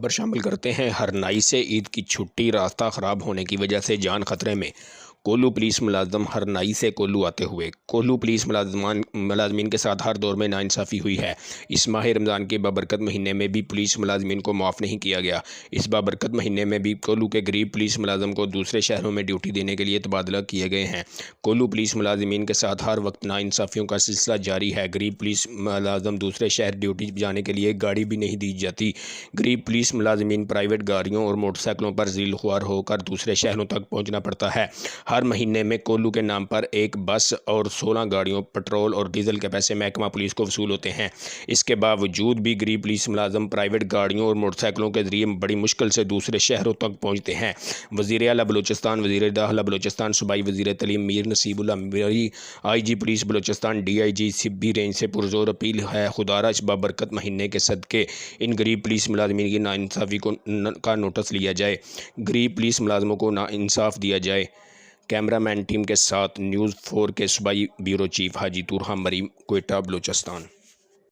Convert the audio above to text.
خبر شامل کرتے ہیں۔ ہرنائی سے عید کی چھٹی راستہ خراب ہونے کی وجہ سے جان خطرے میں، کولو پولیس ملازم ہرنائی سے کولو آتے ہوئے۔ کولو پولیس ملازمین کے ساتھ ہر دور میں ناانصافی ہوئی ہے۔ اس ماہ رمضان کے بابرکت مہینے میں بھی پولیس ملازمین کو معاف نہیں کیا گیا۔ اس بابرکت مہینے میں بھی کولو کے غریب پولیس ملازم کو دوسرے شہروں میں ڈیوٹی دینے کے لیے تبادلہ کیے گئے ہیں۔ کولو پولیس ملازمین کے ساتھ ہر وقت ناانصافیوں کا سلسلہ جاری ہے۔ غریب پولیس ملازم دوسرے شہر ڈیوٹی جانے کے لیے گاڑی بھی نہیں دی جاتی۔ غریب پولیس ملازمین پرائیویٹ گاڑیوں اور موٹر سائیکلوں پر ذلیل خوار ہو کر دوسرے شہروں تک پہنچنا پڑتا ہے۔ ہر مہینے میں کولو کے نام پر ایک بس اور 16 گاڑیوں پٹرول اور ڈیزل کے پیسے محکمہ پولیس کو وصول ہوتے ہیں۔ اس کے باوجود بھی غریب پولیس ملازم پرائیویٹ گاڑیوں اور موٹر سائیکلوں کے ذریعے بڑی مشکل سے دوسرے شہروں تک پہنچتے ہیں۔ وزیر اعلیٰ بلوچستان، وزیر داخلہ بلوچستان، صوبائی وزیر تعلیم میر Naseebullah Marri, I G police Balochistan, D I G Sibi range سے پرزور اپیل ہے خدارہ اس بابرکت مہینے کے صدقے ان غریب پولیس ملازمین کی ناانصافی کا نوٹس لیا جائے، غریب پولیس ملازموں کو انصاف دیا جائے۔ کیمرہ مین ٹیم کے ساتھ نیوز 4 کے صوبائی بیورو چیف حاجی طورہا مریم، کوئٹہ، بلوچستان۔